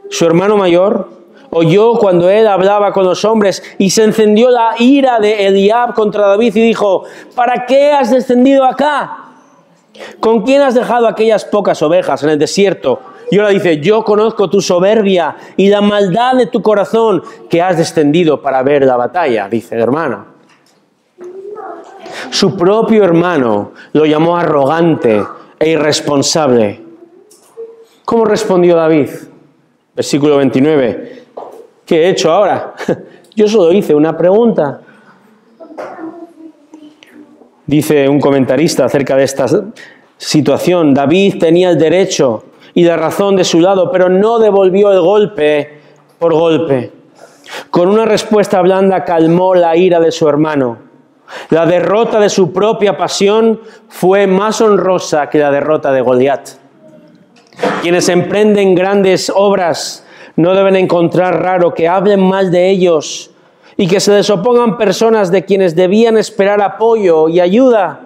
su hermano mayor, oyó cuando él hablaba con los hombres y se encendió la ira de Eliab contra David y dijo, ¿para qué has descendido acá? ¿Con quién has dejado aquellas pocas ovejas en el desierto? Y ahora dice, yo conozco tu soberbia y la maldad de tu corazón que has descendido para ver la batalla, dice el hermano. Su propio hermano lo llamó arrogante e irresponsable. ¿Cómo respondió David? Versículo 29. ¿Qué he hecho ahora? Yo solo hice una pregunta. Dice un comentarista acerca de esta situación, David tenía el derecho y la razón de su lado, pero no devolvió el golpe por golpe. Con una respuesta blanda calmó la ira de su hermano. La derrota de su propia pasión fue más honrosa que la derrota de Goliat. Quienes emprenden grandes obras no deben encontrar raro que hablen mal de ellos y que se les opongan personas de quienes debían esperar apoyo y ayuda.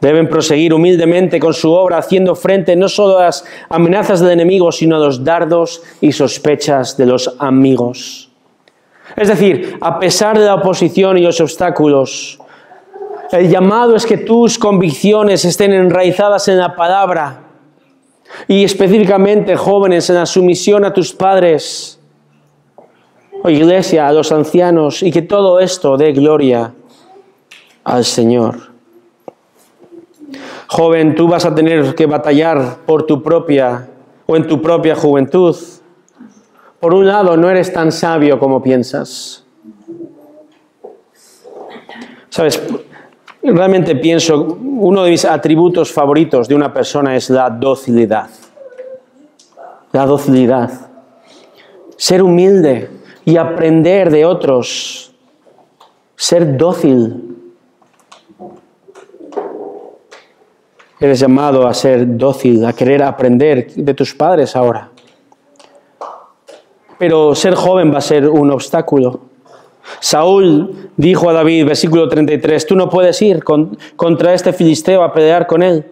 Deben proseguir humildemente con su obra, haciendo frente no solo a las amenazas del enemigo, sino a los dardos y sospechas de los amigos. Es decir, a pesar de la oposición y los obstáculos, el llamado es que tus convicciones estén enraizadas en la palabra y específicamente, jóvenes, en la sumisión a tus padres o iglesia, a los ancianos, y que todo esto dé gloria al Señor. Joven, tú vas a tener que batallar por tu propia o en tu propia juventud. Por un lado, no eres tan sabio como piensas. ¿Sabes? Realmente pienso, uno de mis atributos favoritos de una persona es la docilidad. La docilidad. Ser humilde y aprender de otros. Ser dócil. Eres llamado a ser dócil, a querer aprender de tus padres ahora. Pero ser joven va a ser un obstáculo. Saúl dijo a David, versículo 33, tú no puedes ir contra este filisteo a pelear con él.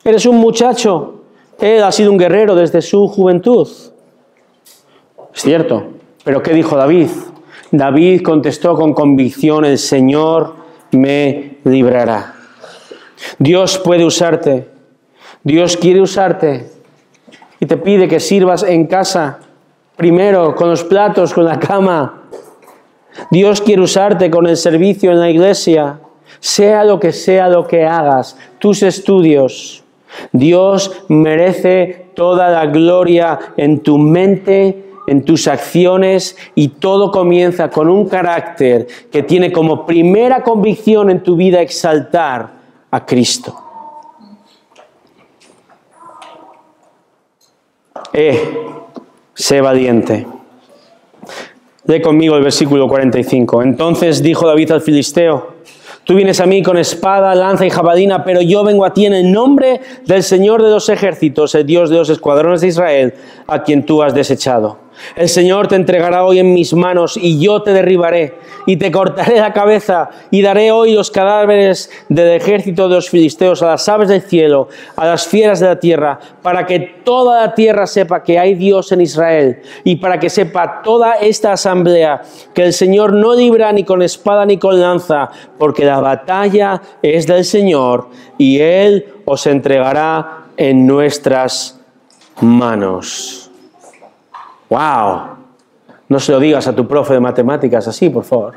Eres un muchacho. Él ha sido un guerrero desde su juventud. Es cierto. Pero ¿qué dijo David? David contestó con convicción, el Señor me librará. Dios puede usarte. Dios quiere usarte. Y te pide que sirvas en casa. primero con los platos, con la cama. Dios quiere usarte con el servicio en la iglesia, sea lo que hagas, tus estudios. Dios merece toda la gloria en tu mente, en tus acciones, y todo comienza con un carácter que tiene como primera convicción en tu vida exaltar a Cristo. Sé valiente. Lee conmigo el versículo 45. Entonces dijo David al filisteo: tú vienes a mí con espada, lanza y jabalina, pero yo vengo a ti en el nombre del Señor de los ejércitos, el Dios de los escuadrones de Israel, a quien tú has desechado. El Señor te entregará hoy en mis manos, y yo te derribaré, y te cortaré la cabeza, y daré hoy los cadáveres del ejército de los filisteos a las aves del cielo, a las fieras de la tierra, para que toda la tierra sepa que hay Dios en Israel, y para que sepa toda esta asamblea que el Señor no libra ni con espada ni con lanza, porque la batalla es del Señor, y Él os entregará en nuestras manos. ¡Wow! No se lo digas a tu profe de matemáticas así, por favor.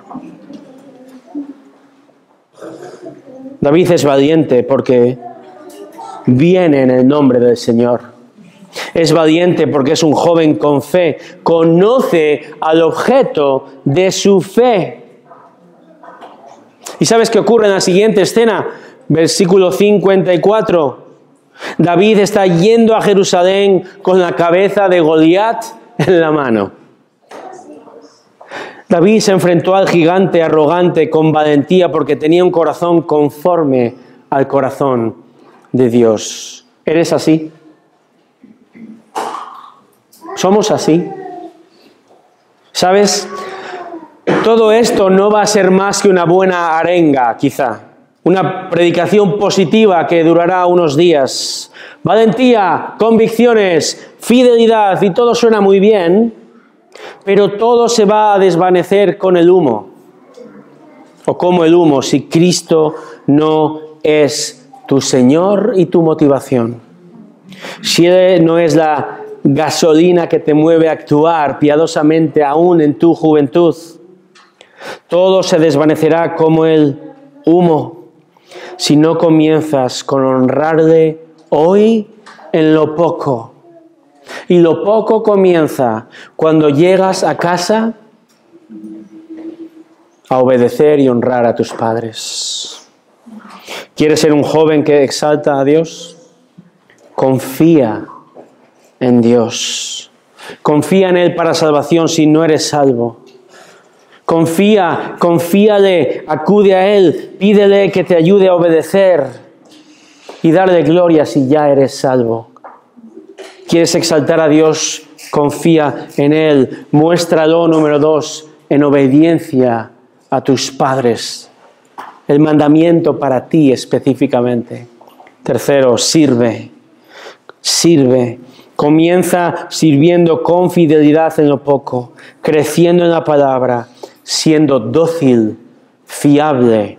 David es valiente porque viene en el nombre del Señor. Es valiente porque es un joven con fe. Conoce al objeto de su fe. ¿Y sabes qué ocurre en la siguiente escena? Versículo 54. David está yendo a Jerusalén con la cabeza de Goliat en la mano. David se enfrentó al gigante arrogante con valentía porque tenía un corazón conforme al corazón de Dios. ¿Eres así? ¿Somos así? ¿Sabes? Todo esto no va a ser más que una buena arenga, quizá. Una predicación positiva que durará unos días. Valentía, convicciones, fidelidad, y todo suena muy bien, pero todo se va a desvanecer con el humo. O como el humo, si Cristo no es tu Señor y tu motivación. Si Él no es la gasolina que te mueve a actuar piadosamente aún en tu juventud, todo se desvanecerá como el humo. Si no comienzas con honrarle hoy en lo poco. Y lo poco comienza cuando llegas a casa a obedecer y honrar a tus padres. ¿Quieres ser un joven que exalta a Dios? Confía en Dios. Confía en Él para salvación si no eres salvo. Confíale, acude a Él, pídele que te ayude a obedecer y darle gloria si ya eres salvo. ¿Quieres exaltar a Dios? Confía en Él. Muéstralo, número 2, en obediencia a tus padres. El mandamiento para ti específicamente. Tercero, sirve. Comienza sirviendo con fidelidad en lo poco, creciendo en la palabra, siendo dócil, fiable,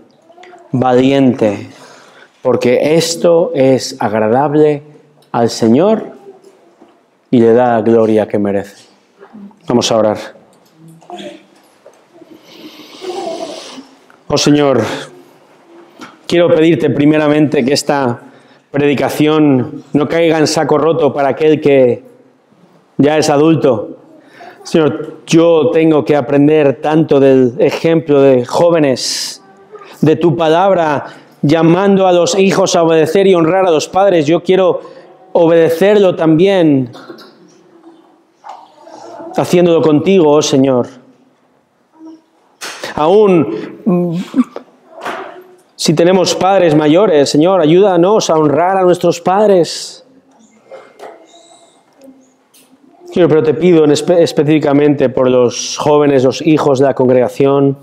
valiente, porque esto es agradable al Señor y le da la gloria que merece. Vamos a orar. Oh Señor, quiero pedirte primeramente que esta predicación no caiga en saco roto para aquel que ya es adulto. Señor, yo tengo que aprender tanto del ejemplo de jóvenes, de tu palabra, llamando a los hijos a obedecer y honrar a los padres. Yo quiero obedecerlo también, haciéndolo contigo, oh Señor. Aún si tenemos padres mayores, Señor, ayúdanos a honrar a nuestros padres. Pero te pido específicamente por los jóvenes, los hijos de la congregación.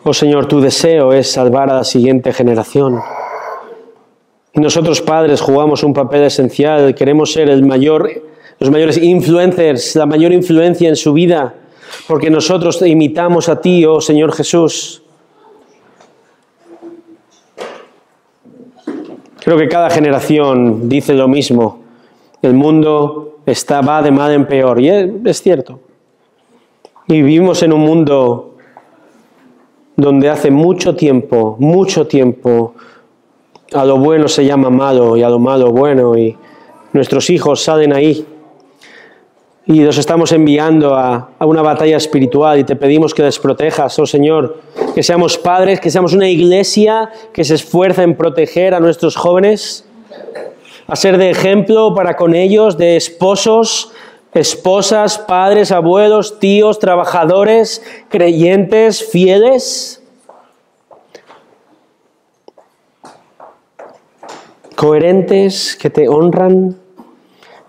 Oh Señor, tu deseo es salvar a la siguiente generación. Y nosotros padres jugamos un papel esencial. Queremos ser los mayores influencers, la mayor influencia en su vida, porque nosotros te imitamos a ti, oh Señor Jesús. Creo que cada generación dice lo mismo. El mundo va de mal en peor, y es cierto. Y vivimos en un mundo donde hace mucho tiempo, a lo bueno se llama malo y a lo malo bueno, y nuestros hijos salen ahí. Y los estamos enviando a una batalla espiritual y te pedimos que les protejas, oh Señor, que seamos padres, que seamos una iglesia que se esfuerza en proteger a nuestros jóvenes, a ser de ejemplo para con ellos, de esposos, esposas, padres, abuelos, tíos, trabajadores, creyentes, fieles, coherentes, que te honran.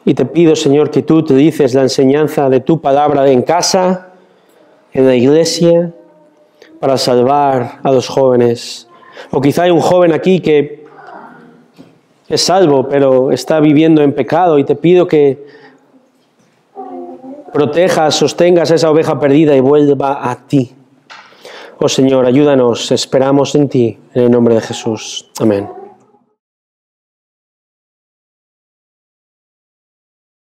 Y te pido, Señor, que tú utilices la enseñanza de tu palabra en casa, en la iglesia, para salvar a los jóvenes. O quizá hay un joven aquí que es salvo, pero está viviendo en pecado, y te pido que protejas, sostengas a esa oveja perdida y vuelva a ti. Oh Señor, ayúdanos, esperamos en ti, en el nombre de Jesús. Amén.